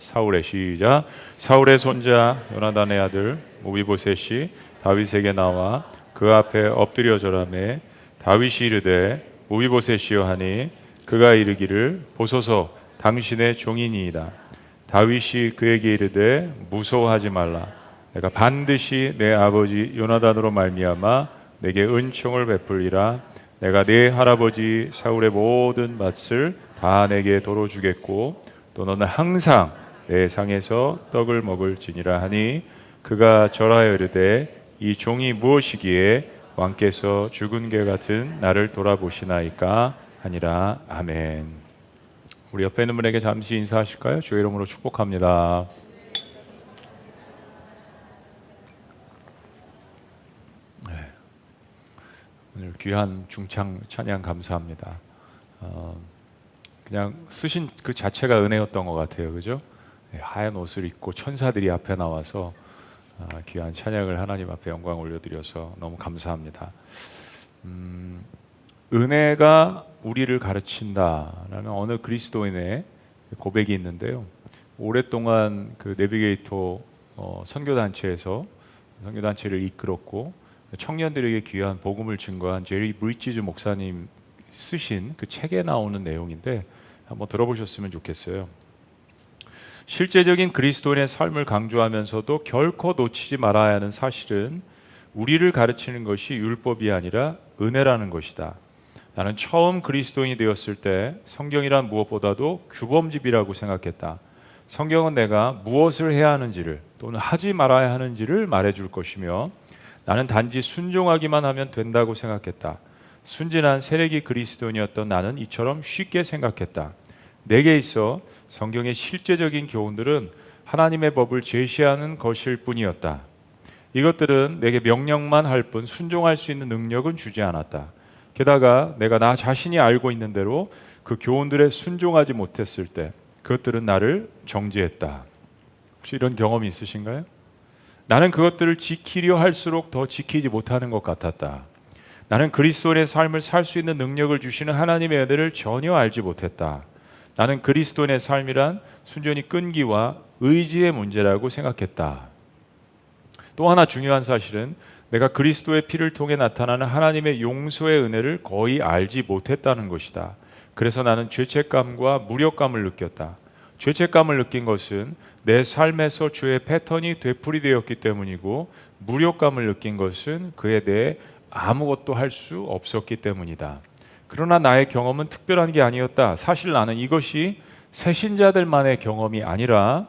사울의 시작. 사울의 손자 요나단의 아들 모비보셋이 다윗에게 나와 그 앞에 엎드려 절하매 다윗이 이르되 모비보셋이여 하니 그가 이르기를 보소서 당신의 종이니이다. 다윗이 그에게 이르되 무서워하지 말라. 내가 반드시 내 아버지 요나단으로 말미암아 내게 은총을 베풀리라. 내가 네 할아버지 사울의 모든 밭을 다 내게 도로 주겠고 또 너는 항상 내 상에서 떡을 먹을지니라 하니 그가 절하여 이르되 이 종이 무엇이기에 왕께서 죽은 개 같은 나를 돌아보시나이까 하니라. 아멘. 우리 옆에 있는 분에게 잠시 인사하실까요? 주의 이름으로 축복합니다. 오늘 귀한 중창 찬양 감사합니다. 그냥 쓰신 그 자체가 은혜였던 것 같아요, 그죠? 하얀 옷을 입고 천사들이 앞에 나와서 귀한 찬양을 하나님 앞에 영광 올려드려서 너무 감사합니다. 은혜가 우리를 가르친다라는 어느 그리스도인의 고백이 있는데요. 오랫동안 그 내비게이터 선교단체에서 선교단체를 이끌었고 청년들에게 귀한 복음을 증거한 제리 브리지즈 목사님 쓰신 그 책에 나오는 내용인데 한번 들어보셨으면 좋겠어요. 실제적인 그리스도인의 삶을 강조하면서도 결코 놓치지 말아야 하는 사실은 우리를 가르치는 것이 율법이 아니라 은혜라는 것이다. 나는 처음 그리스도인이 되었을 때 성경이란 무엇보다도 규범집이라고 생각했다. 성경은 내가 무엇을 해야 하는지를 또는 하지 말아야 하는지를 말해줄 것이며 나는 단지 순종하기만 하면 된다고 생각했다. 순진한 새내기 그리스도인이었던 나는 이처럼 쉽게 생각했다. 내게 있어 성경의 실제적인 교훈들은 하나님의 법을 제시하는 것일 뿐이었다. 이것들은 내게 명령만 할 뿐 순종할 수 있는 능력은 주지 않았다. 게다가 내가 나 자신이 알고 있는 대로 그 교훈들에 순종하지 못했을 때 그것들은 나를 정죄했다. 혹시 이런 경험이 있으신가요? 나는 그것들을 지키려 할수록 더 지키지 못하는 것 같았다. 나는 그리스도인의 삶을 살 수 있는 능력을 주시는 하나님의 은혜를 전혀 알지 못했다. 나는 그리스도인의 삶이란 순전히 끈기와 의지의 문제라고 생각했다. 또 하나 중요한 사실은 내가 그리스도의 피를 통해 나타나는 하나님의 용서의 은혜를 거의 알지 못했다는 것이다. 그래서 나는 죄책감과 무력감을 느꼈다. 죄책감을 느낀 것은 내 삶에서 주의 패턴이 되풀이되었기 때문이고 무력감을 느낀 것은 그에 대해 아무것도 할 수 없었기 때문이다. 그러나 나의 경험은 특별한 게 아니었다. 사실 나는 이것이 새신자들만의 경험이 아니라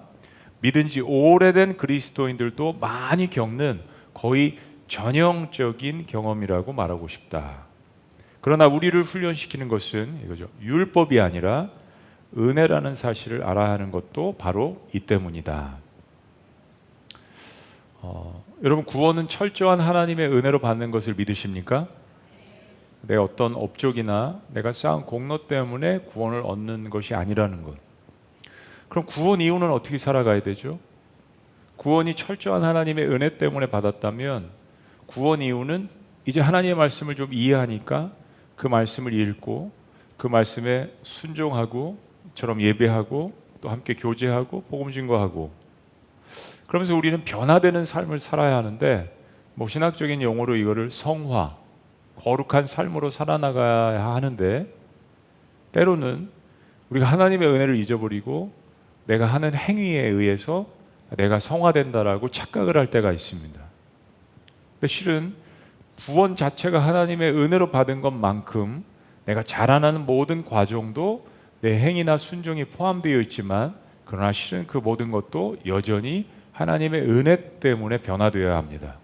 믿은 지 오래된 그리스도인들도 많이 겪는 거의 전형적인 경험이라고 말하고 싶다. 그러나 우리를 훈련시키는 것은 이거죠. 율법이 아니라 은혜라는 사실을 알아야 하는 것도 바로 이 때문이다. 여러분 구원은 철저한 하나님의 은혜로 받는 것을 믿으십니까? 내 어떤 업적이나 내가 쌓은 공로 때문에 구원을 얻는 것이 아니라는 것. 그럼 구원 이후는 어떻게 살아가야 되죠? 구원이 철저한 하나님의 은혜 때문에 받았다면 구원 이후는 이제 하나님의 말씀을 좀 이해하니까 그 말씀을 읽고 그 말씀에 순종하고 처럼 예배하고 또 함께 교제하고 복음 증거하고 그러면서 우리는 변화되는 삶을 살아야 하는데 신학적인 용어로 이거를 성화, 거룩한 삶으로 살아나가야 하는데 때로는 우리가 하나님의 은혜를 잊어버리고 내가 하는 행위에 의해서 내가 성화된다라고 착각을 할 때가 있습니다. 근데 실은 구원 자체가 하나님의 은혜로 받은 것만큼 내가 자라나는 모든 과정도 내 행위나 순종이 포함되어 있지만 그러나 실은 그 모든 것도 여전히 하나님의 은혜 때문에 변화되어야 합니다.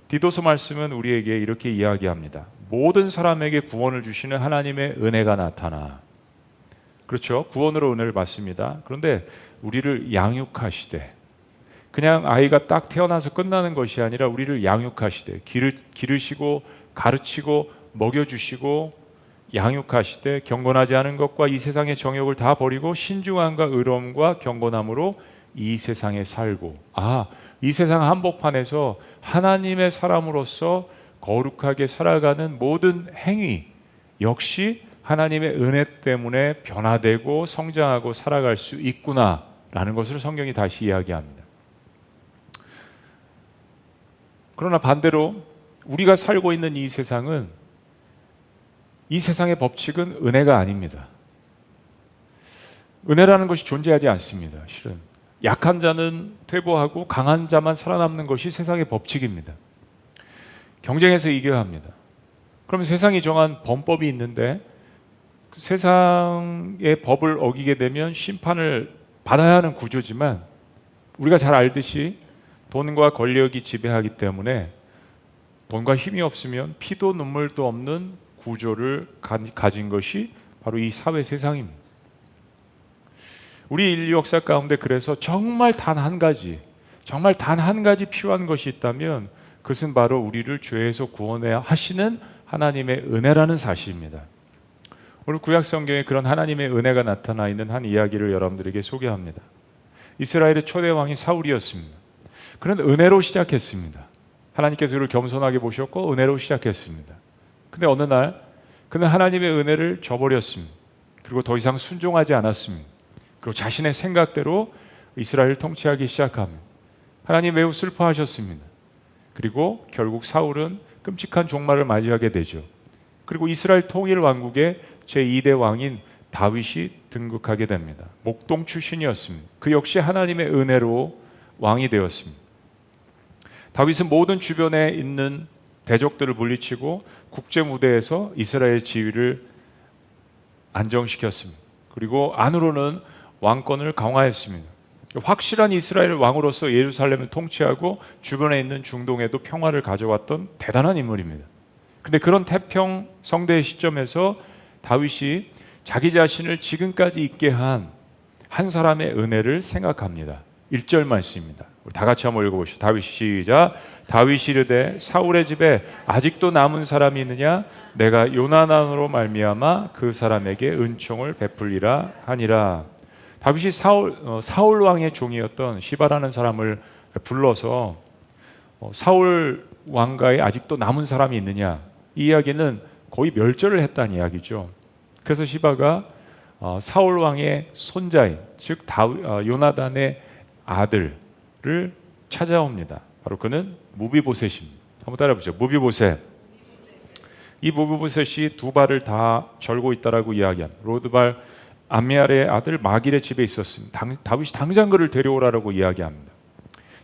디도서 말씀은 우리에게 이렇게 이야기합니다. 모든 사람에게 구원을 주시는 하나님의 은혜가 나타나. 그렇죠. 구원으로 은혜를 받습니다. 그런데 우리를 양육하시되 그냥 아이가 딱 태어나서 끝나는 것이 아니라 우리를 양육하시되 기르시고 가르치고 먹여주시고 양육하시되 경건하지 않은 것과 이 세상의 정욕을 다 버리고 신중함과 의로움과 경건함으로 이 세상에 살고 이 세상 한복판에서 하나님의 사람으로서 거룩하게 살아가는 모든 행위 역시 하나님의 은혜 때문에 변화되고 성장하고 살아갈 수 있구나라는 라는 것을 성경이 다시 이야기합니다. 그러나 반대로 우리가 살고 있는 이 세상은, 이 세상의 법칙은 은혜가 아닙니다. 은혜라는 것이 존재하지 않습니다. 실은 약한 자는 퇴보하고 강한 자만 살아남는 것이 세상의 법칙입니다. 경쟁에서 이겨야 합니다. 그러면 세상이 정한 범법이 있는데 그 세상의 법을 어기게 되면 심판을 받아야 하는 구조지만, 우리가 잘 알듯이 돈과 권력이 지배하기 때문에 돈과 힘이 없으면 피도 눈물도 없는 구조를 가진 것이 바로 이 사회 세상입니다. 우리 인류 역사 가운데 그래서 정말 단 한 가지 필요한 것이 있다면 그것은 바로 우리를 죄에서 구원해야 하시는 하나님의 은혜라는 사실입니다. 오늘 구약 성경에 그런 하나님의 은혜가 나타나 있는 한 이야기를 여러분들에게 소개합니다. 이스라엘의 초대 왕이 사울이었습니다. 그는 은혜로 시작했습니다. 하나님께서 그를 겸손하게 보셨고 은혜로 시작했습니다. 근데 어느 날 그는 하나님의 은혜를 저버렸습니다. 그리고 더 이상 순종하지 않았습니다. 그리고 자신의 생각대로 이스라엘을 통치하기 시작합니다. 하나님 매우 슬퍼하셨습니다. 그리고 결국 사울은 끔찍한 종말을 맞이하게 되죠. 그리고 이스라엘 통일 왕국의 제2대 왕인 다윗이 등극하게 됩니다. 목동 출신이었습니다. 그 역시 하나님의 은혜로 왕이 되었습니다. 다윗은 모든 주변에 있는 대적들을 물리치고 국제 무대에서 이스라엘 지위를 안정시켰습니다. 그리고 안으로는 왕권을 강화했습니다. 확실한 이스라엘 왕으로서 예루살렘을 통치하고 주변에 있는 중동에도 평화를 가져왔던 대단한 인물입니다. 근데 그런 태평 성대의 시점에서 다윗이 자기 자신을 지금까지 있게 한 사람의 은혜를 생각합니다. 1절 말씀입니다. 우리 다 같이 한번 읽어보시죠. 다윗 시작. 다윗이 이르되 사울의 집에 아직도 남은 사람이 있느냐? 내가 요나단으로 말미암아 그 사람에게 은총을 베풀리라 하니라. 다윗이 사울 왕의 종이었던 시바라는 사람을 불러서 사울 왕가에 아직도 남은 사람이 있느냐, 이 이야기는 거의 멸절을 했다는 이야기죠. 그래서 시바가 사울 왕의 손자인, 즉 요나단의 아들을 찾아옵니다. 바로 그는 무비보셋입니다. 한번 따라해보죠. 무비보셋. 이 무비보셋이 두 발을 다 절고 있다라고 이야기합니다. 로드발 암미알의 아들 마길의 집에 있었습니다. 다윗이 당장 그를 데려오라고 이야기합니다.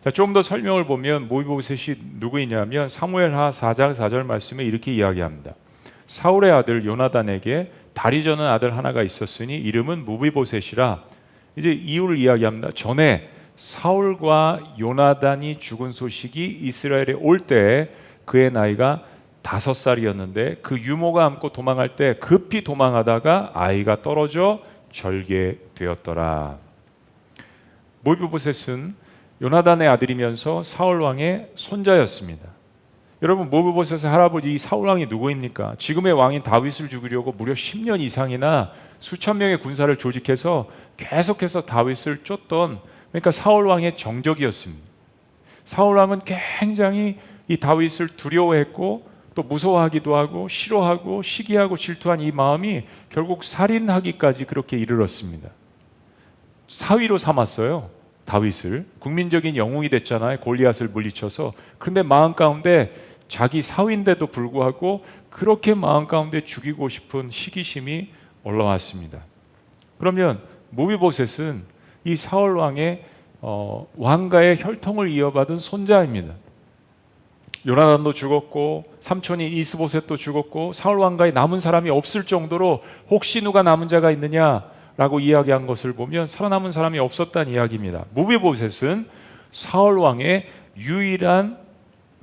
자, 좀 더 설명을 보면 무비보셋이 누구이냐면 사무엘하 4장 4절 말씀에 이렇게 이야기합니다. 사울의 아들 요나단에게 다리 저는 아들 하나가 있었으니 이름은 무비보셋이라. 이제 이유를 이야기합니다. 전에 사울과 요나단이 죽은 소식이 이스라엘에 올 때 그의 나이가 5살이었는데 그 유모가 안고 도망할 때 급히 도망하다가 아이가 떨어져 절개되었더라. 무비보셋은 요나단의 아들이면서 사울 왕의 손자였습니다. 여러분, 무비보셋의 할아버지 사울 왕이 누구입니까? 지금의 왕인 다윗을 죽이려고 무려 10년 이상이나 수천 명의 군사를 조직해서 계속해서 다윗을 쫓던, 그러니까 사울 왕의 정적이었습니다. 사울 왕은 굉장히 이 다윗을 두려워했고 또 무서워하기도 하고 싫어하고 시기하고 질투한 이 마음이 결국 살인하기까지 그렇게 이르렀습니다. 사위로 삼았어요. 다윗을 국민적인 영웅이 됐잖아요. 골리앗을 물리쳐서. 그런데 마음 가운데 자기 사위인데도 불구하고 그렇게 마음 가운데 죽이고 싶은 시기심이 올라왔습니다. 그러면 무비보셋은 이 사울 왕의 왕가의 혈통을 이어받은 손자입니다. 요나단도 죽었고 삼촌이 이스보셋도 죽었고 사울 왕가에 남은 사람이 없을 정도로 혹시 누가 남은 자가 있느냐라고 이야기한 것을 보면 살아남은 사람이 없었다는 이야기입니다. 무비보셋은 사울 왕의 유일한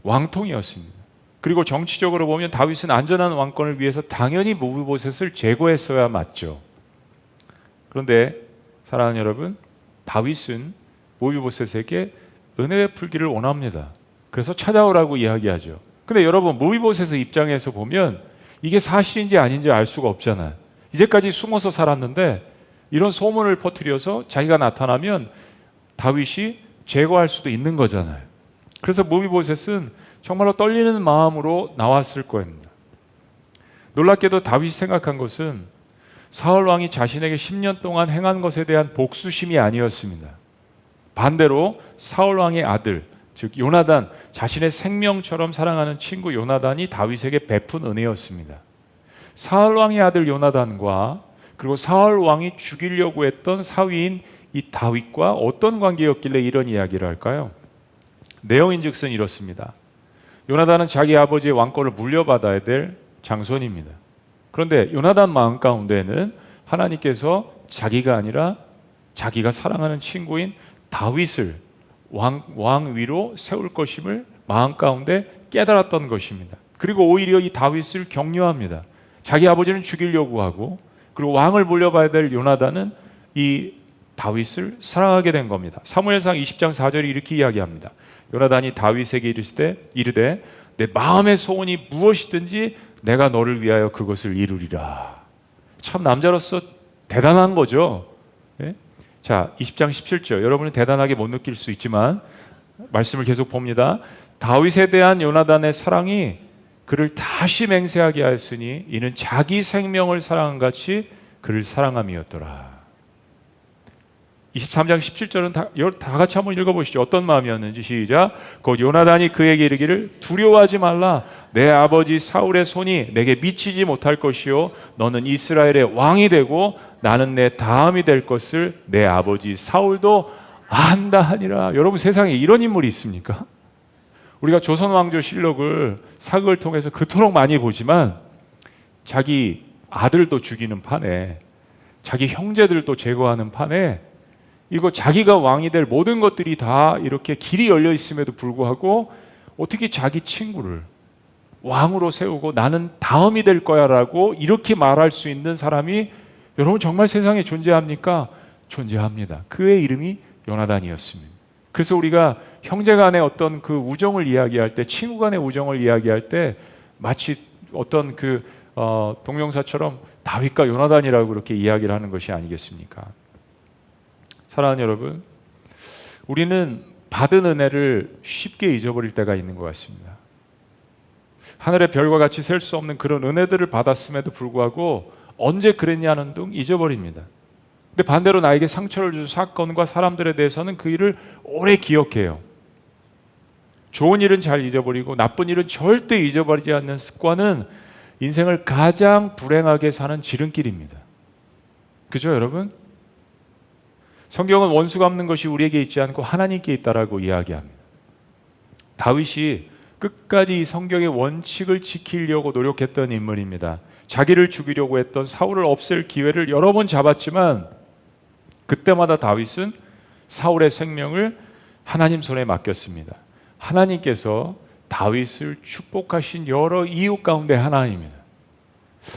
왕통이었습니다. 그리고 정치적으로 보면 다윗은 안전한 왕권을 위해서 당연히 무비보셋을 제거했어야 맞죠. 그런데 사랑하는 여러분, 다윗은 무비보셋에게 은혜 베풀기를 원합니다. 그래서 찾아오라고 이야기하죠. 근데 여러분, 무비보셋의 입장에서 보면 이게 사실인지 아닌지 알 수가 없잖아요. 이제까지 숨어서 살았는데 이런 소문을 퍼뜨려서 자기가 나타나면 다윗이 제거할 수도 있는 거잖아요. 그래서 무비보셋은 정말로 떨리는 마음으로 나왔을 겁니다. 놀랍게도 다윗이 생각한 것은 사울 왕이 자신에게 10년 동안 행한 것에 대한 복수심이 아니었습니다. 반대로 사울 왕의 아들, 즉 요나단, 자신의 생명처럼 사랑하는 친구 요나단이 다윗에게 베푼 은혜였습니다. 사울 왕의 아들 요나단과 그리고 사울 왕이 죽이려고 했던 사위인 이 다윗과 어떤 관계였길래 이런 이야기를 할까요? 내용인즉슨 이렇습니다. 요나단은 자기 아버지의 왕권을 물려받아야 될 장손입니다. 그런데 요나단 마음 가운데는 하나님께서 자기가 아니라 자기가 사랑하는 친구인 다윗을 왕 위로 세울 것임을 마음 가운데 깨달았던 것입니다. 그리고 오히려 이 다윗을 격려합니다. 자기 아버지는 죽이려고 하고 그리고 왕을 물려봐야 될 요나단은 이 다윗을 사랑하게 된 겁니다. 사무엘상 20장 4절이 이렇게 이야기합니다. 요나단이 다윗에게 이르되 내 마음의 소원이 무엇이든지 내가 너를 위하여 그것을 이루리라. 참 남자로서 대단한 거죠. 예? 자, 20장 17절. 여러분은 대단하게 못 느낄 수 있지만 말씀을 계속 봅니다. 다윗에 대한 요나단의 사랑이 그를 다시 맹세하게 하였으니 이는 자기 생명을 사랑한 같이 그를 사랑함이었더라. 23장 17절은 다 같이 한번 읽어보시죠. 어떤 마음이었는지. 시작. 곧 요나단이 그에게 이르기를 두려워하지 말라. 내 아버지 사울의 손이 내게 미치지 못할 것이요 너는 이스라엘의 왕이 되고 나는 내 다음이 될 것을 내 아버지 사울도 안다 하니라. 여러분, 세상에 이런 인물이 있습니까? 우리가 조선왕조실록을 사극을 통해서 그토록 많이 보지만 자기 아들도 죽이는 판에 자기 형제들도 제거하는 판에 이거 자기가 왕이 될 모든 것들이 다 이렇게 길이 열려 있음에도 불구하고 어떻게 자기 친구를 왕으로 세우고 나는 다음이 될 거야 라고 이렇게 말할 수 있는 사람이 여러분 정말 세상에 존재합니까? 존재합니다. 그의 이름이 요나단이었습니다. 그래서 우리가 형제 간의 어떤 그 우정을 이야기할 때, 친구 간의 우정을 이야기할 때 마치 어떤 동명사처럼 다윗과 요나단이라고 그렇게 이야기를 하는 것이 아니겠습니까? 사랑하는 여러분, 우리는 받은 은혜를 쉽게 잊어버릴 때가 있는 것 같습니다. 하늘의 별과 같이 셀 수 없는 그런 은혜들을 받았음에도 불구하고 언제 그랬냐는 등 잊어버립니다. 근데 반대로 나에게 상처를 준 사건과 사람들에 대해서는 그 일을 오래 기억해요. 좋은 일은 잘 잊어버리고 나쁜 일은 절대 잊어버리지 않는 습관은 인생을 가장 불행하게 사는 지름길입니다. 그죠, 여러분? 성경은 원수 갚는 것이 우리에게 있지 않고 하나님께 있다라고 이야기합니다. 다윗이 끝까지 이 성경의 원칙을 지키려고 노력했던 인물입니다. 자기를 죽이려고 했던 사울을 없앨 기회를 여러 번 잡았지만 그때마다 다윗은 사울의 생명을 하나님 손에 맡겼습니다. 하나님께서 다윗을 축복하신 여러 이유 가운데 하나입니다.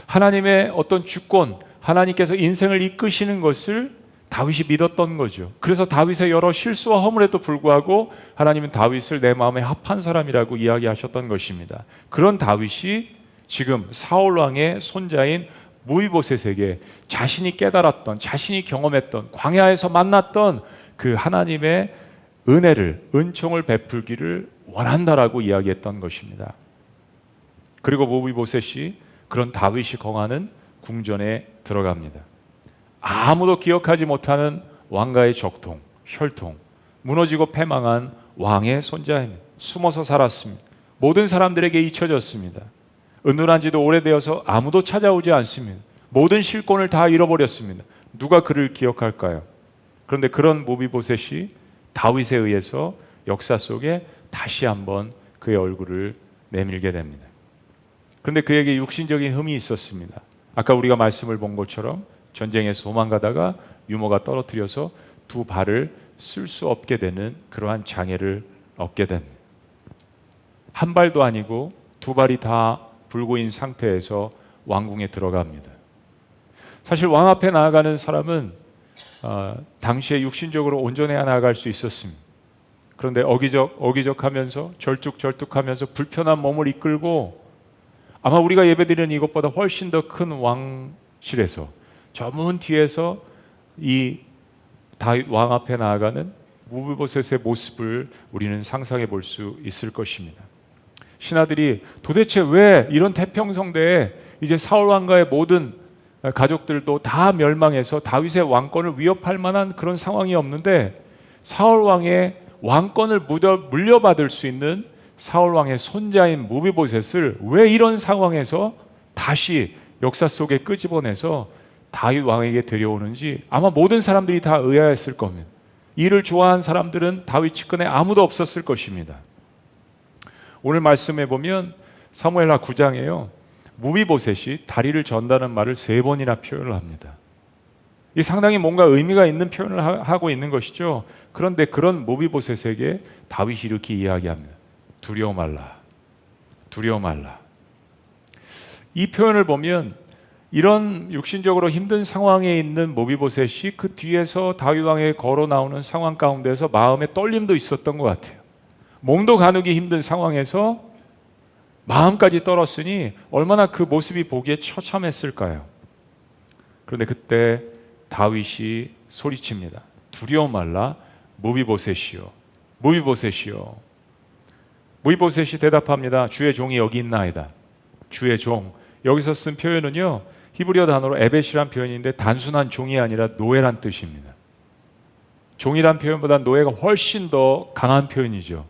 하나님의 어떤 주권, 하나님께서 인생을 이끄시는 것을 다윗이 믿었던 거죠. 그래서 다윗의 여러 실수와 허물에도 불구하고 하나님은 다윗을 내 마음에 합한 사람이라고 이야기하셨던 것입니다. 그런 다윗이 지금 사울 왕의 손자인 무이보셋에게 자신이 깨달았던, 자신이 경험했던, 광야에서 만났던 그 하나님의 은혜를, 은총을 베풀기를 원한다라고 이야기했던 것입니다. 그리고 무이보셋이 그런 다윗이 거하는 궁전에 들어갑니다. 아무도 기억하지 못하는 왕가의 적통, 혈통, 무너지고 패망한 왕의 손자입니다. 숨어서 살았습니다. 모든 사람들에게 잊혀졌습니다. 은둔한 지도 오래되어서 아무도 찾아오지 않습니다. 모든 실권을 다 잃어버렸습니다. 누가 그를 기억할까요? 그런데 그런 무비보셋이 다윗에 의해서 역사 속에 다시 한번 그의 얼굴을 내밀게 됩니다. 그런데 그에게 육신적인 흠이 있었습니다. 아까 우리가 말씀을 본 것처럼 전쟁에서 도망가다가 유모가 떨어뜨려서 두 발을 쓸 수 없게 되는 그러한 장애를 얻게 됩니다. 한 발도 아니고 두 발이 다 불구인 상태에서 왕궁에 들어갑니다. 사실 왕 앞에 나아가는 사람은 당시에 육신적으로 온전해야 나아갈 수 있었습니다. 그런데 어기적하면서 절뚝절뚝하면서 불편한 몸을 이끌고 아마 우리가 예배드리는 이것보다 훨씬 더 큰 왕실에서 저 문 뒤에서 이 다윗 왕 앞에 나아가는 무비보셋의 모습을 우리는 상상해 볼 수 있을 것입니다. 신하들이 도대체 왜 이런 태평성대에 이제 사울 왕가의 모든 가족들도 다 멸망해서 다윗의 왕권을 위협할 만한 그런 상황이 없는데 사울 왕의 왕권을 물려받을 수 있는 사울 왕의 손자인 무비보셋을 왜 이런 상황에서 다시 역사 속에 끄집어내서 다윗 왕에게 데려오는지 아마 모든 사람들이 다 의아했을 겁니다. 이를 좋아한 사람들은 다윗 측근에 아무도 없었을 것입니다. 오늘 말씀해 보면 사무엘하 9장에요. 무비보셋이 다리를 전다는 말을 3번이나 표현을 합니다. 이 상당히 뭔가 의미가 있는 표현을 하고 있는 것이죠. 그런데 그런 무비보셋에게 다윗이 이렇게 이야기합니다. 두려워 말라. 두려워 말라. 이 표현을 보면 이런 육신적으로 힘든 상황에 있는 무비보셋이 그 뒤에서 다윗 왕에 걸어 나오는 상황 가운데서 마음의 떨림도 있었던 것 같아요. 몸도 가누기 힘든 상황에서 마음까지 떨었으니 얼마나 그 모습이 보기에 처참했을까요? 그런데 그때 다윗이 소리칩니다. 두려워 말라. 무비보셋이요. 무비보셋이요. 무비보셋이 대답합니다. 주의 종이 여기 있나이다. 주의 종. 여기서 쓴 표현은요, 히브리어 단어로 에벳이란 표현인데 단순한 종이 아니라 노예란 뜻입니다. 종이란 표현보다 노예가 훨씬 더 강한 표현이죠.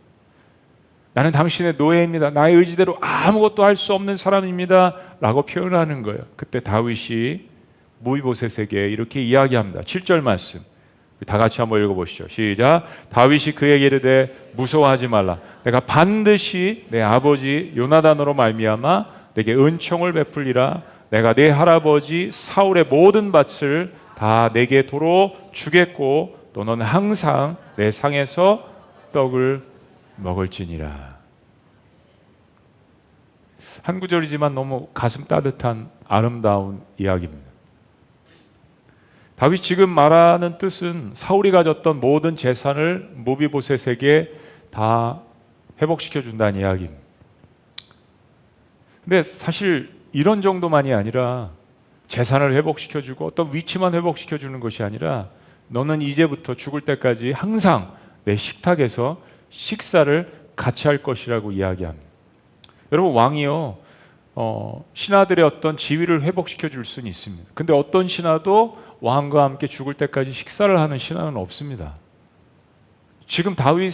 나는 당신의 노예입니다. 나의 의지대로 아무것도 할 수 없는 사람입니다. 라고 표현하는 거예요. 그때 다윗이 무비보셋에게 이렇게 이야기합니다. 7절 말씀 다 같이 한번 읽어보시죠. 시작. 다윗이 그에게 이르되 무서워하지 말라. 내가 반드시 내 아버지 요나단으로 말미암아 내게 은총을 베풀리라. 내가 내 할아버지 사울의 모든 밭을 다 내게 도로 주겠고 또 너는 항상 내 상에서 떡을 먹을지니라. 한 구절이지만 너무 가슴 따뜻한 아름다운 이야기입니다. 다윗이 지금 말하는 뜻은 사울이 가졌던 모든 재산을 무비보셋에게 다 회복시켜 준다는 이야기입니다. 근데 사실 이런 정도만이 아니라 재산을 회복시켜 주고 어떤 위치만 회복시켜 주는 것이 아니라 너는 이제부터 죽을 때까지 항상 내 식탁에서 식사를 같이 할 것이라고 이야기합니다. 여러분, 왕이요, 신하들의 어떤 지위를 회복시켜 줄 수는 있습니다. 근데 어떤 신하도 왕과 함께 죽을 때까지 식사를 하는 신하는 없습니다. 지금 다윗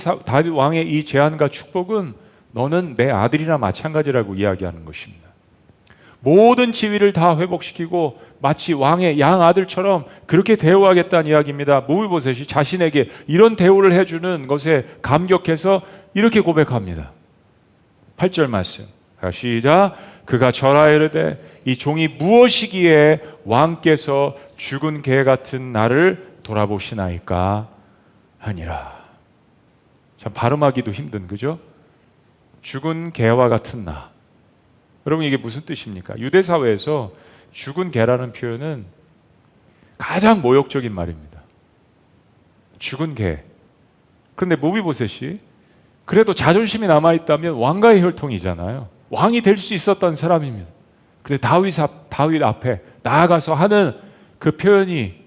왕의 이 제안과 축복은 너는 내 아들이나 마찬가지라고 이야기하는 것입니다. 모든 지위를 다 회복시키고 마치 왕의 양 아들처럼 그렇게 대우하겠다는 이야기입니다. 무비보셋이 자신에게 이런 대우를 해주는 것에 감격해서 이렇게 고백합니다. 8절 말씀 시작. 그가 절하여 이르되 이 종이 무엇이기에 왕께서 죽은 개 같은 나를 돌아보시나이까 하니라. 참 발음하기도 힘든, 그죠? 죽은 개와 같은 나. 여러분, 이게 무슨 뜻입니까? 유대 사회에서 죽은 개라는 표현은 가장 모욕적인 말입니다. 죽은 개. 그런데 무비보셋이 그래도 자존심이 남아있다면 왕가의 혈통이잖아요. 왕이 될 수 있었던 사람입니다. 근데 다윗 앞에 나아가서 하는 그 표현이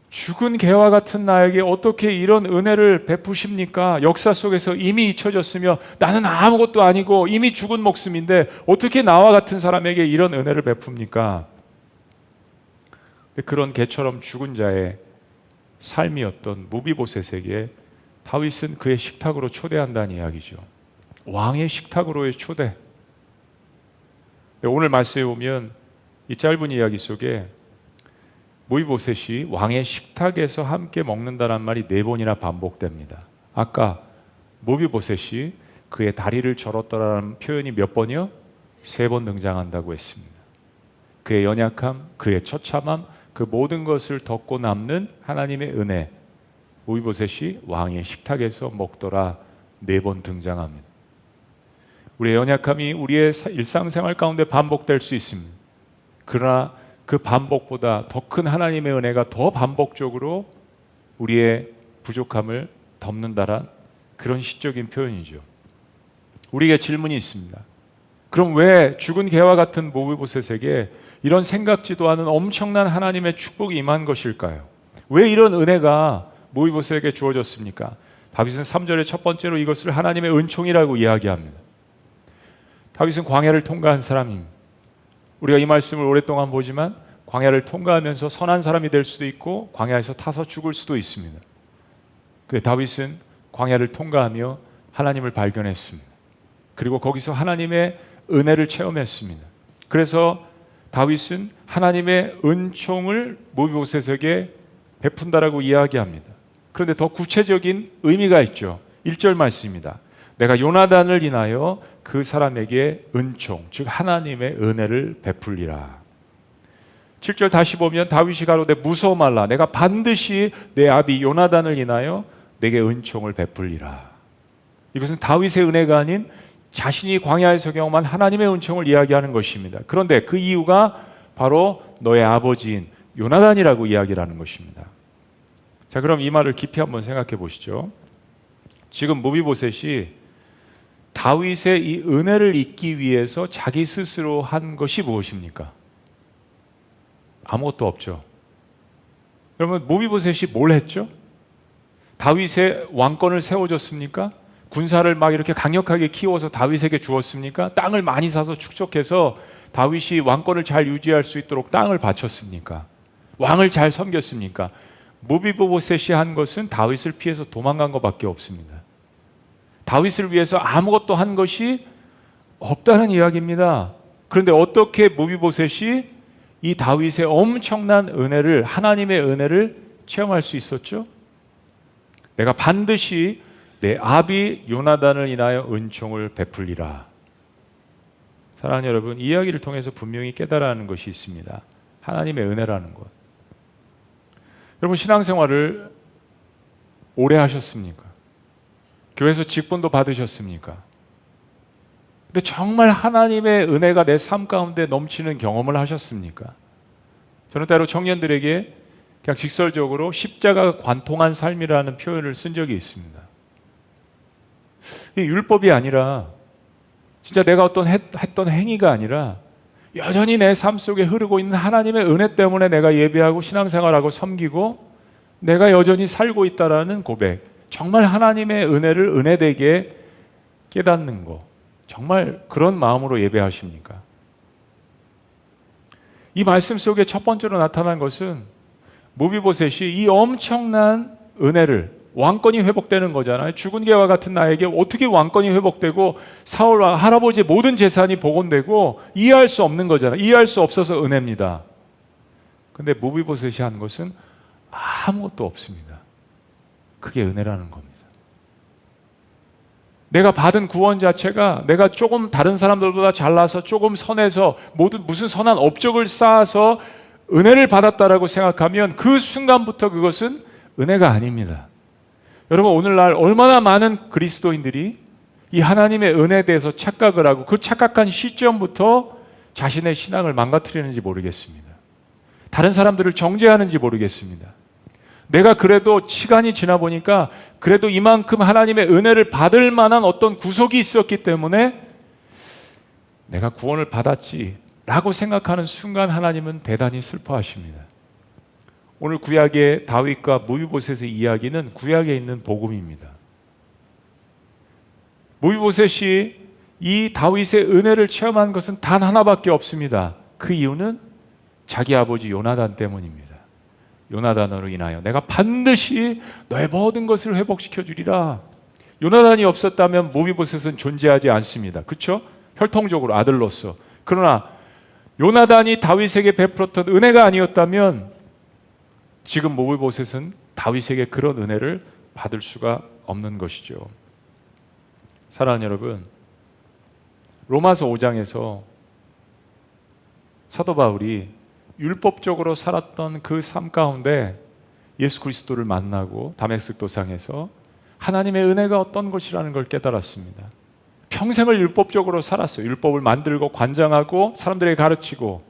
죽은 개와 같은 나에게 어떻게 이런 은혜를 베푸십니까? 역사 속에서 이미 잊혀졌으며 나는 아무것도 아니고 이미 죽은 목숨인데 어떻게 나와 같은 사람에게 이런 은혜를 베풉니까? 그런 개처럼 죽은 자의 삶이었던 무비보셋에게 다윗은 그의 식탁으로 초대한다는 이야기죠. 왕의 식탁으로의 초대. 오늘 말씀에 보면 이 짧은 이야기 속에 무비보셋이 왕의 식탁에서 함께 먹는다는 말이 4번이나 반복됩니다. 아까 무비보셋이 그의 다리를 절었더라는 표현이 몇 번이요? 3번 등장한다고 했습니다. 그의 연약함, 그의 처참함, 그 모든 것을 덮고 남는 하나님의 은혜. 무비보셋이 왕의 식탁에서 먹더라 4번 등장합니다. 우리의 연약함이 우리의 일상생활 가운데 반복될 수 있습니다. 그러나 그 반복보다 더 큰 하나님의 은혜가 더 반복적으로 우리의 부족함을 덮는다란 그런 시적인 표현이죠. 우리에게 질문이 있습니다. 그럼 왜 죽은 개와 같은 무비보셋에게 이런 생각지도 않은 엄청난 하나님의 축복이 임한 것일까요? 왜 이런 은혜가 무비보셋에게 주어졌습니까? 다윗은 3절에 첫 번째로 이것을 하나님의 은총이라고 이야기합니다. 다윗은 광야를 통과한 사람입니다. 우리가 이 말씀을 오랫동안 보지만 광야를 통과하면서 선한 사람이 될 수도 있고 광야에서 타서 죽을 수도 있습니다. 다윗은 광야를 통과하며 하나님을 발견했습니다. 그리고 거기서 하나님의 은혜를 체험했습니다. 그래서 다윗은 하나님의 은총을 무비보셋에게 베푼다라고 이야기합니다. 그런데 더 구체적인 의미가 있죠. 1절 말씀입니다. 내가 요나단을 인하여 그 사람에게 은총, 즉 하나님의 은혜를 베풀리라. 7절 다시 보면 다윗이 가로되 무서워 말라. 내가 반드시 내 아비 요나단을 인하여 내게 은총을 베풀리라. 이것은 다윗의 은혜가 아닌 자신이 광야에서 경험한 하나님의 은총을 이야기하는 것입니다. 그런데 그 이유가 바로 너의 아버지인 요나단이라고 이야기를 하는 것입니다. 자, 그럼 이 말을 깊이 한번 생각해 보시죠. 지금 무비보셋이 다윗의 이 은혜를 잊기 위해서 자기 스스로 한 것이 무엇입니까? 아무것도 없죠. 그러면 무비보셋이 뭘 했죠? 다윗의 왕권을 세워줬습니까? 군사를 막 이렇게 강력하게 키워서 다윗에게 주었습니까? 땅을 많이 사서 축적해서 다윗이 왕권을 잘 유지할 수 있도록 땅을 바쳤습니까? 왕을 잘 섬겼습니까? 무비보셋이 한 것은 다윗을 피해서 도망간 것밖에 없습니다. 다윗을 위해서 아무것도 한 것이 없다는 이야기입니다. 그런데 어떻게 무비보셋이 이 다윗의 엄청난 은혜를, 하나님의 은혜를 체험할 수 있었죠? 내가 반드시 내 아비 요나단을 인하여 은총을 베풀리라. 사랑하는 여러분, 이 이야기를 통해서 분명히 깨달아야 하는 것이 있습니다. 하나님의 은혜라는 것. 여러분, 신앙생활을 오래 하셨습니까? 교회에서 직분도 받으셨습니까? 근데 정말 하나님의 은혜가 내 삶 가운데 넘치는 경험을 하셨습니까? 저는 때로 청년들에게 그냥 직설적으로 십자가 관통한 삶이라는 표현을 쓴 적이 있습니다. 이 율법이 아니라 진짜 내가 했던 행위가 아니라 여전히 내 삶 속에 흐르고 있는 하나님의 은혜 때문에 내가 예배하고 신앙생활하고 섬기고 내가 여전히 살고 있다라는 고백. 정말 하나님의 은혜를 은혜되게 깨닫는 거. 정말 그런 마음으로 예배하십니까? 이 말씀 속에 첫 번째로 나타난 것은 무비보셋이 이 엄청난 은혜를, 왕권이 회복되는 거잖아요. 죽은 개와 같은 나에게 어떻게 왕권이 회복되고 사울 할아버지의 모든 재산이 복원되고 이해할 수 없는 거잖아요. 이해할 수 없어서 은혜입니다. 근데 무비보셋이 한 것은 아무것도 없습니다. 그게 은혜라는 겁니다. 내가 받은 구원 자체가 내가 조금 다른 사람들보다 잘나서 조금 선해서 무슨 선한 업적을 쌓아서 은혜를 받았다라고 생각하면 그 순간부터 그것은 은혜가 아닙니다. 여러분, 오늘날 얼마나 많은 그리스도인들이 이 하나님의 은혜에 대해서 착각을 하고 그 착각한 시점부터 자신의 신앙을 망가뜨리는지 모르겠습니다. 다른 사람들을 정죄하는지 모르겠습니다. 내가 그래도 시간이 지나 보니까 그래도 이만큼 하나님의 은혜를 받을 만한 어떤 구속이 있었기 때문에 내가 구원을 받았지 라고 생각하는 순간 하나님은 대단히 슬퍼하십니다. 오늘 구약의 다윗과 무비보셋의 이야기는 구약에 있는 복음입니다. 무비보셋이 이 다윗의 은혜를 체험한 것은 단 하나밖에 없습니다. 그 이유는 자기 아버지 요나단 때문입니다. 요나단으로 인하여 내가 반드시 너의 모든 것을 회복시켜 주리라. 요나단이 없었다면 무비보셋은 존재하지 않습니다. 그렇죠? 혈통적으로 아들로서. 그러나 요나단이 다윗에게 베풀었던 은혜가 아니었다면 지금 무비보셋은 다윗에게 그런 은혜를 받을 수가 없는 것이죠. 사랑하는 여러분, 로마서 5장에서 사도 바울이 율법적으로 살았던 그 삶 가운데 예수 그리스도를 만나고 다메섹 도상에서 하나님의 은혜가 어떤 것이라는 걸 깨달았습니다. 평생을 율법적으로 살았어요. 율법을 만들고 관장하고 사람들에게 가르치고.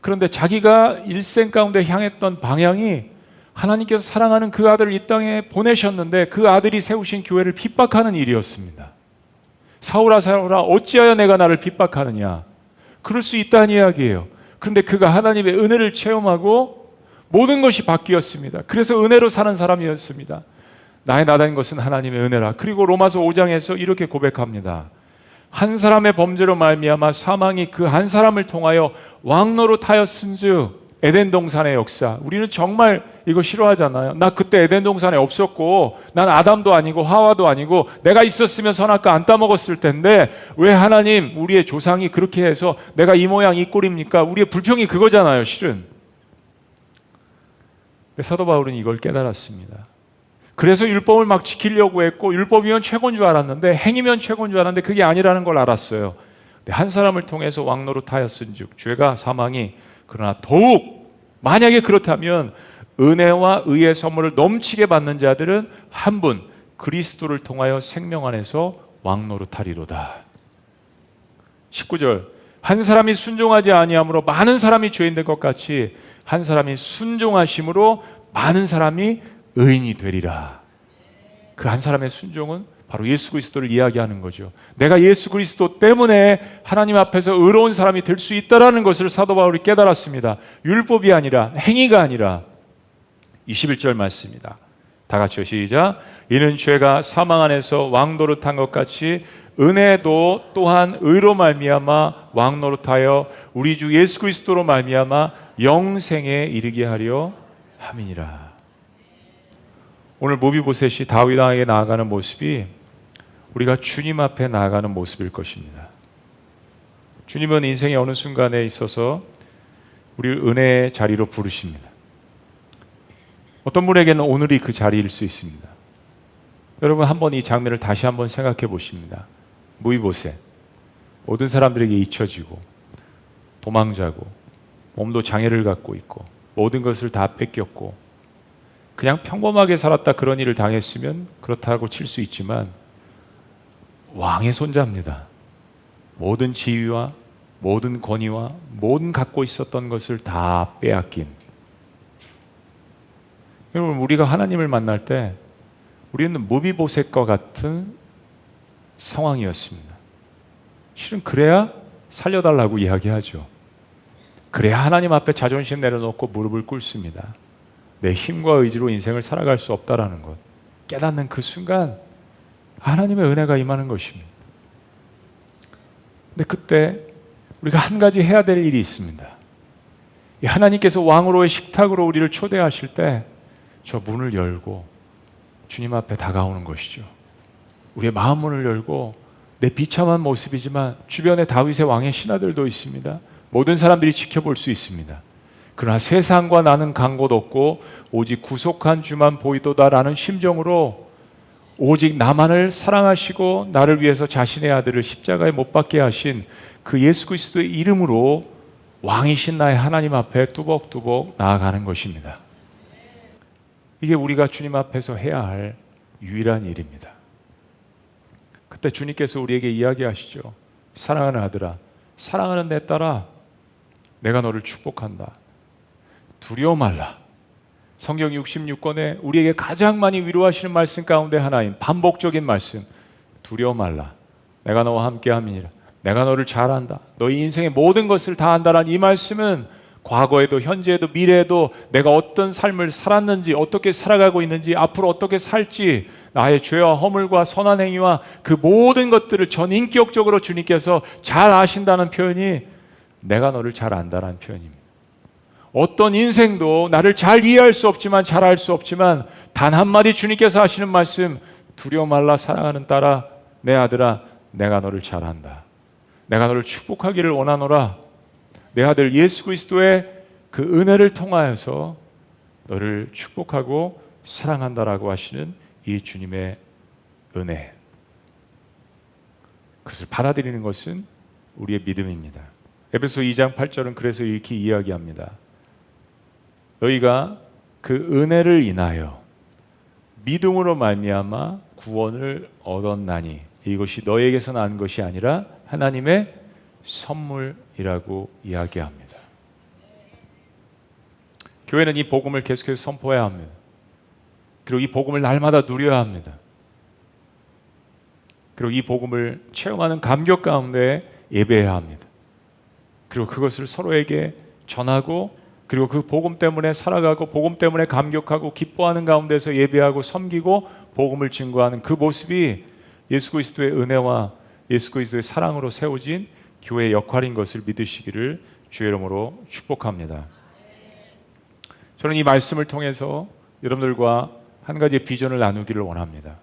그런데 자기가 일생 가운데 향했던 방향이 하나님께서 사랑하는 그 아들을 이 땅에 보내셨는데 그 아들이 세우신 교회를 핍박하는 일이었습니다. 사울아 사울아 어찌하여 내가 나를 핍박하느냐. 그럴 수 있다는 이야기예요. 그런데 그가 하나님의 은혜를 체험하고 모든 것이 바뀌었습니다. 그래서 은혜로 사는 사람이었습니다. 나의 나다인 것은 하나님의 은혜라. 그리고 로마서 5장에서 이렇게 고백합니다. 한 사람의 범죄로 말미암아 사망이 그 한 사람을 통하여 왕노릇하였은즉 에덴 동산의 역사, 우리는 정말 이거 싫어하잖아요. 나 그때 에덴 동산에 없었고 난 아담도 아니고 하와도 아니고 내가 있었으면 선악과 안 따먹었을 텐데 왜 하나님 우리의 조상이 그렇게 해서 내가 이 모양 이 꼴입니까? 우리의 불평이 그거잖아요, 실은. 사도 바울은 이걸 깨달았습니다. 그래서 율법을 막 지키려고 했고 율법이면 최고인 줄 알았는데, 행위면 최고인 줄 알았는데 그게 아니라는 걸 알았어요. 한 사람을 통해서 왕노릇하였은즉 죄가 사망이, 그러나 더욱 만약에 그렇다면 은혜와 의의 선물을 넘치게 받는 자들은 한 분 그리스도를 통하여 생명 안에서 왕노릇하리로다. 19절, 한 사람이 순종하지 아니함으로 많은 사람이 죄인 된 것 같이 한 사람이 순종하심으로 많은 사람이 의인이 되리라. 그 한 사람의 순종은 바로 예수 그리스도를 이야기하는 거죠. 내가 예수 그리스도 때문에 하나님 앞에서 의로운 사람이 될 수 있다라는 것을 사도 바울이 깨달았습니다. 율법이 아니라, 행위가 아니라. 21절 말씀입니다. 다 같이요, 시작. 이는 죄가 사망 안에서 왕노릇한 것 같이 은혜도 또한 의로 말미암아 왕노릇하여 우리 주 예수 그리스도로 말미암아 영생에 이르게 하려 함이니라. 오늘 모비보셋이 다윗 왕에게 나아가는 모습이 우리가 주님 앞에 나아가는 모습일 것입니다. 주님은 인생의 어느 순간에 있어서 우리를 은혜의 자리로 부르십니다. 어떤 분에게는 오늘이 그 자리일 수 있습니다. 여러분 한번 이 장면을 다시 한번 생각해 보십니다. 모비보셋, 모든 사람들에게 잊혀지고 도망자고 몸도 장애를 갖고 있고 모든 것을 다 뺏겼고 그냥 평범하게 살았다 그런 일을 당했으면 그렇다고 칠 수 있지만 왕의 손자입니다. 모든 지위와 모든 권위와 모든 갖고 있었던 것을 다 빼앗긴. 여러분 우리가 하나님을 만날 때 우리는 모비보셋과 같은 상황이었습니다. 실은 그래야 살려달라고 이야기하죠. 그래야 하나님 앞에 자존심 내려놓고 무릎을 꿇습니다. 내 힘과 의지로 인생을 살아갈 수 없다라는 것 깨닫는 그 순간 하나님의 은혜가 임하는 것입니다. 근데 그때 우리가 한 가지 해야 될 일이 있습니다. 하나님께서 왕으로의 식탁으로 우리를 초대하실 때 저 문을 열고 주님 앞에 다가오는 것이죠. 우리의 마음 문을 열고 내 비참한 모습이지만 주변에 다윗의 왕의 신하들도 있습니다. 모든 사람들이 지켜볼 수 있습니다. 그러나 세상과 나는 간 곳 없고 오직 구속한 주만 보이도다라는 심정으로 오직 나만을 사랑하시고 나를 위해서 자신의 아들을 십자가에 못 박게 하신 그 예수 그리스도의 이름으로 왕이신 나의 하나님 앞에 뚜벅뚜벅 나아가는 것입니다. 이게 우리가 주님 앞에서 해야 할 유일한 일입니다. 그때 주님께서 우리에게 이야기하시죠. 사랑하는 아들아, 사랑하는 내 딸아, 내가 너를 축복한다. 두려워 말라. 성경 66권에 우리에게 가장 많이 위로하시는 말씀 가운데 하나인 반복적인 말씀, 두려워 말라. 내가 너와 함께 함이니라. 내가 너를 잘 안다. 너희 인생의 모든 것을 다 안다라는 이 말씀은 과거에도 현재에도 미래에도 내가 어떤 삶을 살았는지, 어떻게 살아가고 있는지, 앞으로 어떻게 살지, 나의 죄와 허물과 선한 행위와 그 모든 것들을 전인격적으로 주님께서 잘 아신다는 표현이 내가 너를 잘 안다라는 표현입니다. 어떤 인생도 나를 잘 이해할 수 없지만, 잘 알 수 없지만 단 한마디 주님께서 하시는 말씀, 두려워 말라 사랑하는 딸아, 내 아들아, 내가 너를 잘 안다. 내가 너를 축복하기를 원하노라. 내 아들 예수 그리스도의 그 은혜를 통하여서 너를 축복하고 사랑한다라고 하시는 이 주님의 은혜, 그것을 받아들이는 것은 우리의 믿음입니다. 에베소 2장 8절은 그래서 이렇게 이야기합니다. 너희가 그 은혜를 인하여 믿음으로 말미암아 구원을 얻었나니 이것이 너희에게서 난 것이 아니라 하나님의 선물이라고 이야기합니다. 교회는 이 복음을 계속해서 선포해야 합니다. 그리고 이 복음을 날마다 누려야 합니다. 그리고 이 복음을 체험하는 감격 가운데 예배해야 합니다. 그리고 그것을 서로에게 전하고, 그리고 그 복음 때문에 살아가고 복음 때문에 감격하고 기뻐하는 가운데서 예배하고 섬기고 복음을 증거하는 그 모습이 예수 그리스도의 은혜와 예수 그리스도의 사랑으로 세워진 교회의 역할인 것을 믿으시기를 주의 이름으로 축복합니다. 저는 이 말씀을 통해서 여러분들과 한 가지의 비전을 나누기를 원합니다.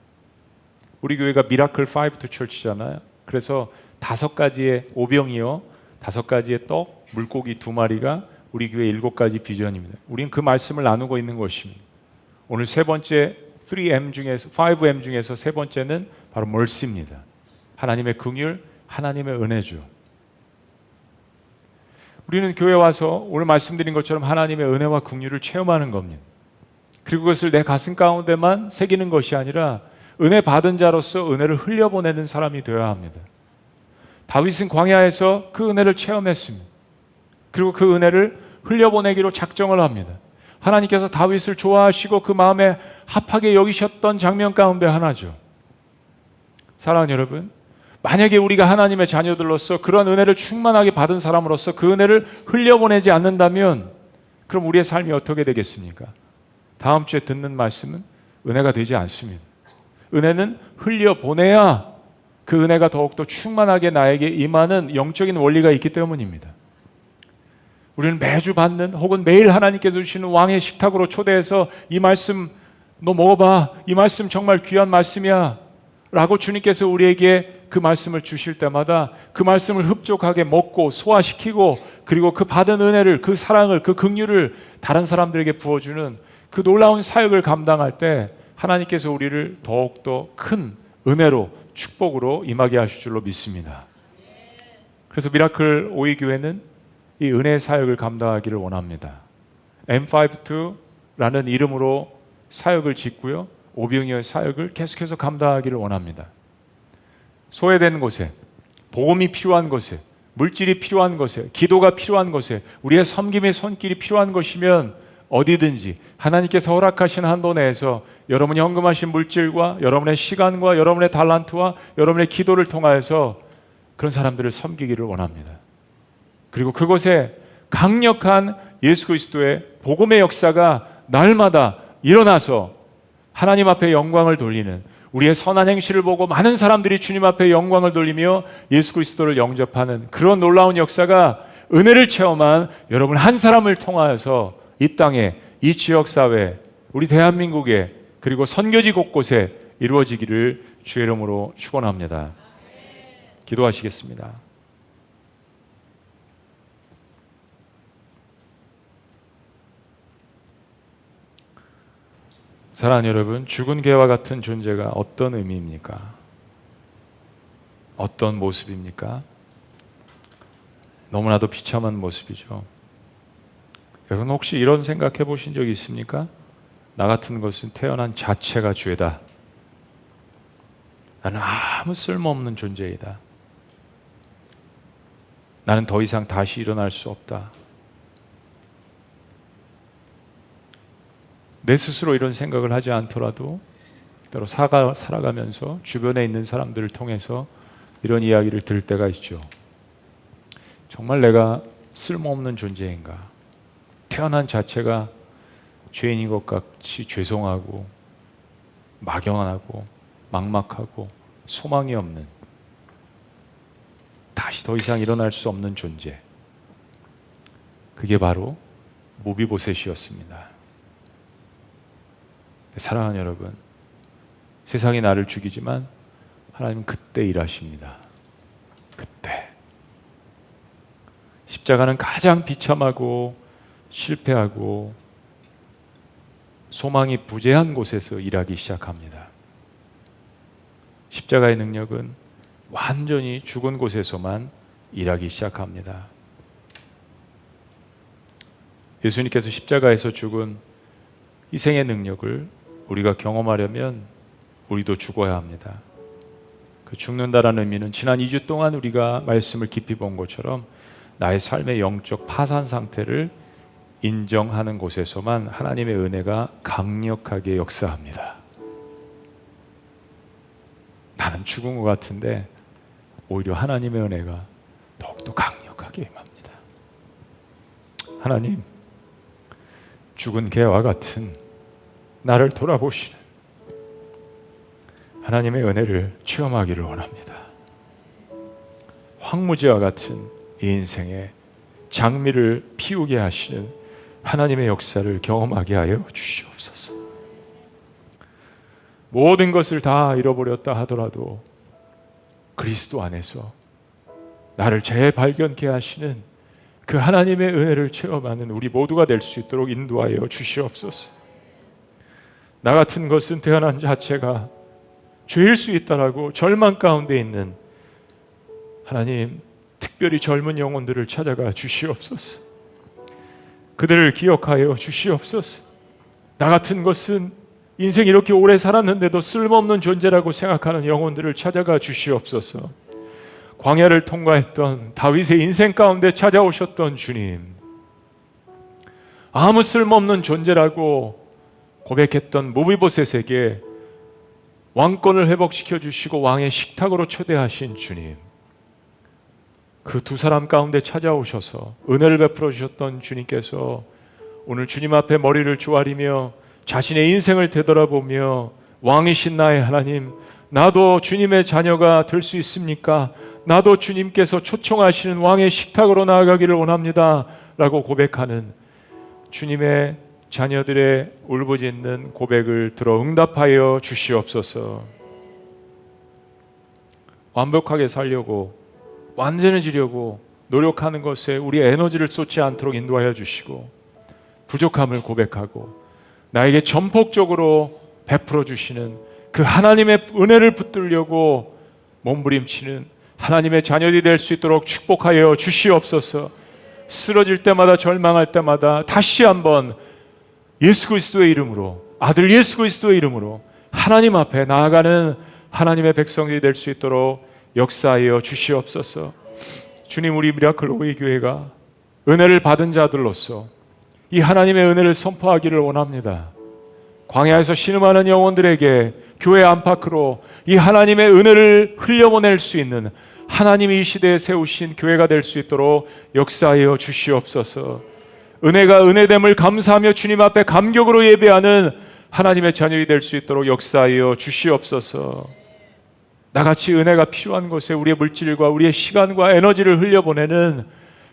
우리 교회가 미라클 5 to Church잖아요. 그래서 5가지의 오병이어 5가지의 떡, 물고기 2마리가 우리 교회 7가지 비전입니다. 우리는 그 말씀을 나누고 있는 것입니다. 오늘 세 번째 3M 중에서 5M 중에서 세 번째는 바로 mercy입니다. 하나님의 긍휼, 하나님의 은혜죠. 우리는 교회 와서 오늘 말씀드린 것처럼 하나님의 은혜와 긍휼을 체험하는 겁니다. 그리고 그것을 내 가슴 가운데만 새기는 것이 아니라 은혜 받은 자로서 은혜를 흘려보내는 사람이 되어야 합니다. 다윗은 광야에서 그 은혜를 체험했습니다. 그리고 그 은혜를 흘려보내기로 작정을 합니다. 하나님께서 다윗을 좋아하시고 그 마음에 합하게 여기셨던 장면 가운데 하나죠. 사랑하는 여러분, 만약에 우리가 하나님의 자녀들로서 그런 은혜를 충만하게 받은 사람으로서 그 은혜를 흘려보내지 않는다면 그럼 우리의 삶이 어떻게 되겠습니까? 다음 주에 듣는 말씀은 은혜가 되지 않습니다. 은혜는 흘려보내야 그 은혜가 더욱더 충만하게 나에게 임하는 영적인 원리가 있기 때문입니다. 우리는 매주 받는 혹은 매일 하나님께서 주시는 왕의 식탁으로 초대해서 이 말씀 너 먹어봐. 이 말씀 정말 귀한 말씀이야. 라고 주님께서 우리에게 그 말씀을 주실 때마다 그 말씀을 흡족하게 먹고 소화시키고 그리고 그 받은 은혜를, 그 사랑을, 그 긍휼을 다른 사람들에게 부어주는 그 놀라운 사역을 감당할 때 하나님께서 우리를 더욱더 큰 은혜로 축복으로 임하게 하실 줄로 믿습니다. 그래서 미라클 오이 교회는 이 은혜의 사역을 감당하기를 원합니다. M52라는 이름으로 사역을 짓고요. 오병이어의 사역을 계속해서 감당하기를 원합니다. 소외된 곳에, 복음이 필요한 곳에, 물질이 필요한 곳에, 기도가 필요한 곳에, 우리의 섬김의 손길이 필요한 것이면 어디든지 하나님께서 허락하신 한도 내에서 여러분이 헌금하신 물질과 여러분의 시간과 여러분의 달란트와 여러분의 기도를 통하여서 그런 사람들을 섬기기를 원합니다. 그리고 그곳에 강력한 예수 그리스도의 복음의 역사가 날마다 일어나서 하나님 앞에 영광을 돌리는, 우리의 선한 행실을 보고 많은 사람들이 주님 앞에 영광을 돌리며 예수 그리스도를 영접하는 그런 놀라운 역사가 은혜를 체험한 여러분 한 사람을 통하여서 이 땅에, 이 지역사회, 우리 대한민국에 그리고 선교지 곳곳에 이루어지기를 주의 이름으로 축원합니다. 기도하시겠습니다. 사랑하는 여러분, 죽은 개와 같은 존재가 어떤 의미입니까? 어떤 모습입니까? 너무나도 비참한 모습이죠. 여러분 혹시 이런 생각해 보신 적이 있습니까? 나 같은 것은 태어난 자체가 죄다. 나는 아무 쓸모없는 존재이다. 나는 더 이상 다시 일어날 수 없다. 내 스스로 이런 생각을 하지 않더라도 때로 살아가면서 주변에 있는 사람들을 통해서 이런 이야기를 들을 때가 있죠. 정말 내가 쓸모없는 존재인가? 태어난 자체가 죄인인 것 같이 죄송하고 막연하고 막막하고 소망이 없는, 다시 더 이상 일어날 수 없는 존재. 그게 바로 무비보셋이었습니다. 사랑하는 여러분, 세상이 나를 죽이지만 하나님은 그때 일하십니다. 그때. 십자가는 가장 비참하고 실패하고 소망이 부재한 곳에서 일하기 시작합니다. 십자가의 능력은 완전히 죽은 곳에서만 일하기 시작합니다. 예수님께서 십자가에서 죽은 희생의 능력을 우리가 경험하려면 우리도 죽어야 합니다. 그 죽는다라는 의미는 지난 2주 동안 우리가 말씀을 깊이 본 것처럼 나의 삶의 영적 파산 상태를 인정하는 곳에서만 하나님의 은혜가 강력하게 역사합니다. 나는 죽은 것 같은데 오히려 하나님의 은혜가 더욱더 강력하게 임합니다. 하나님, 죽은 개와 같은 나를 돌아보시는 하나님의 은혜를 체험하기를 원합니다. 황무지와 같은 이 인생에 장미를 피우게 하시는 하나님의 역사를 경험하게 하여 주시옵소서. 모든 것을 다 잃어버렸다 하더라도 그리스도 안에서 나를 재발견케 하시는 그 하나님의 은혜를 체험하는 우리 모두가 될 수 있도록 인도하여 주시옵소서. 나 같은 것은 태어난 자체가 죄일 수 있다라고 절망 가운데 있는 하나님, 특별히 젊은 영혼들을 찾아가 주시옵소서. 그들을 기억하여 주시옵소서. 나 같은 것은 인생 이렇게 오래 살았는데도 쓸모없는 존재라고 생각하는 영혼들을 찾아가 주시옵소서. 광야를 통과했던 다윗의 인생 가운데 찾아오셨던 주님, 아무 쓸모없는 존재라고 고백했던 무비보셋에게 왕권을 회복시켜 주시고 왕의 식탁으로 초대하신 주님, 그 두 사람 가운데 찾아오셔서 은혜를 베풀어 주셨던 주님께서 오늘 주님 앞에 머리를 조아리며 자신의 인생을 되돌아보며 왕이신 나의 하나님, 나도 주님의 자녀가 될 수 있습니까? 나도 주님께서 초청하시는 왕의 식탁으로 나아가기를 원합니다 라고 고백하는 주님의 자녀들의 울부짖는 고백을 들어 응답하여 주시옵소서. 완벽하게 살려고, 완전해지려고 노력하는 것에 우리의 에너지를 쏟지 않도록 인도하여 주시고, 부족함을 고백하고 나에게 전폭적으로 베풀어 주시는 그 하나님의 은혜를 붙들려고 몸부림치는 하나님의 자녀들이 될 수 있도록 축복하여 주시옵소서. 쓰러질 때마다, 절망할 때마다 다시 한번 예수 그리스도의 이름으로, 아들 예수 그리스도의 이름으로 하나님 앞에 나아가는 하나님의 백성들이 될 수 있도록 역사하여 주시옵소서. 주님, 우리 미라클 오이 교회가 은혜를 받은 자들로서 이 하나님의 은혜를 선포하기를 원합니다. 광야에서 신음하는 영혼들에게 교회 안팎으로 이 하나님의 은혜를 흘려보낼 수 있는 하나님이 이 시대에 세우신 교회가 될 수 있도록 역사하여 주시옵소서. 은혜가 은혜됨을 감사하며 주님 앞에 감격으로 예배하는 하나님의 자녀이 될 수 있도록 역사하여 주시옵소서. 나같이 은혜가 필요한 곳에 우리의 물질과 우리의 시간과 에너지를 흘려보내는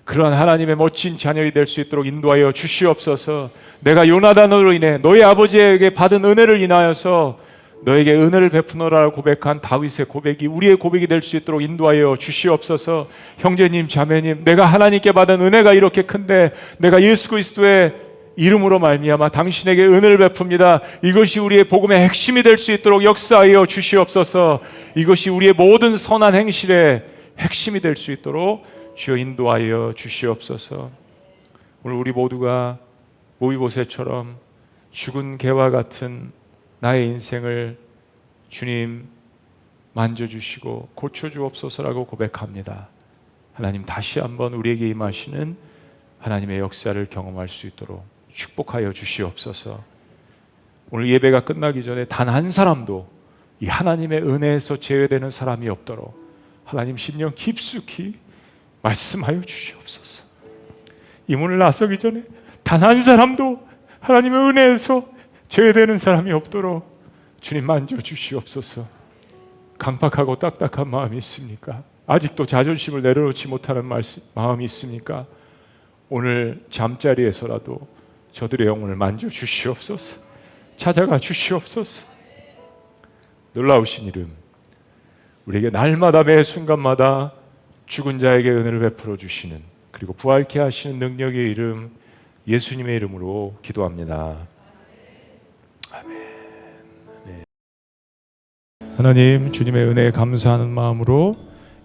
그러한 하나님의 멋진 자녀이 될 수 있도록 인도하여 주시옵소서. 내가 요나단으로 인해 너희 아버지에게 받은 은혜를 인하여서 너에게 은혜를 베푸노라 고백한 다윗의 고백이 우리의 고백이 될 수 있도록 인도하여 주시옵소서. 형제님, 자매님, 내가 하나님께 받은 은혜가 이렇게 큰데 내가 예수 그리스도의 이름으로 말미암아 당신에게 은혜를 베풉니다. 이것이 우리의 복음의 핵심이 될 수 있도록 역사하여 주시옵소서. 이것이 우리의 모든 선한 행실의 핵심이 될 수 있도록 주여 인도하여 주시옵소서. 오늘 우리 모두가 모이보셋처럼 죽은 개와 같은 나의 인생을 주님 만져주시고 고쳐주옵소서라고 고백합니다. 하나님, 다시 한번 우리에게 임하시는 하나님의 역사를 경험할 수 있도록 축복하여 주시옵소서. 오늘 예배가 끝나기 전에 단 한 사람도 이 하나님의 은혜에서 제외되는 사람이 없도록 하나님 심령 깊숙이 말씀하여 주시옵소서. 이 문을 나서기 전에 단 한 사람도 하나님의 은혜에서 제외되는 사람이 없도록 주님 만져 주시옵소서. 강팍하고 딱딱한 마음이 있습니까? 아직도 자존심을 내려놓지 못하는 마음이 있습니까? 오늘 잠자리에서라도 저들의 영혼을 만져 주시옵소서. 찾아가 주시옵소서. 놀라우신 이름, 우리에게 날마다 매 순간마다 죽은 자에게 은혜를 베풀어 주시는, 그리고 부활케 하시는 능력의 이름 예수님의 이름으로 기도합니다. 아멘. 아멘. 하나님, 주님의 은혜에 감사하는 마음으로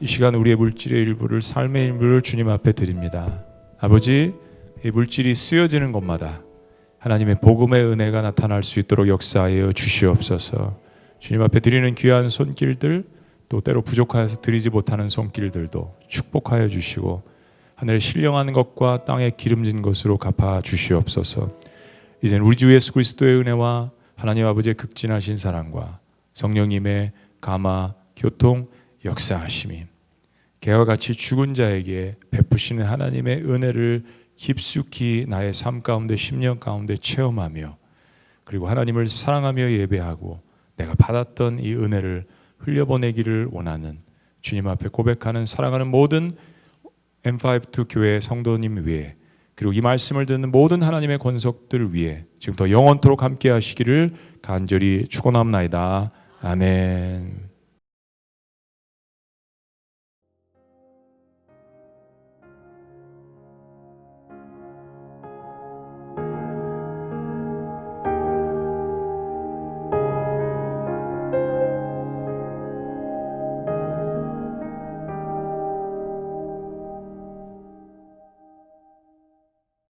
이 시간 우리의 물질의 일부를, 삶의 일부를 주님 앞에 드립니다. 아버지, 이 물질이 쓰여지는 곳마다 하나님의 복음의 은혜가 나타날 수 있도록 역사하여 주시옵소서. 주님 앞에 드리는 귀한 손길들, 또 때로 부족하여서 드리지 못하는 손길들도 축복하여 주시고 하늘에 신령한 것과 땅에 기름진 것으로 갚아 주시옵소서. 이제는 우리 주 예수 그리스도의 은혜와 하나님 아버지의 극진하신 사랑과 성령님의 감화, 교통, 역사하심이 개와 같이 죽은 자에게 베푸시는 하나님의 은혜를 깊숙이 나의 삶 가운데, 심령 가운데 체험하며, 그리고 하나님을 사랑하며 예배하고 내가 받았던 이 은혜를 흘려보내기를 원하는, 주님 앞에 고백하는, 사랑하는 모든 M52 교회 성도님 위에, 그리고 이 말씀을 듣는 모든 하나님의 권속들을 위해 지금부터 영원토록 함께 하시기를 간절히 축원합나이다. 아멘.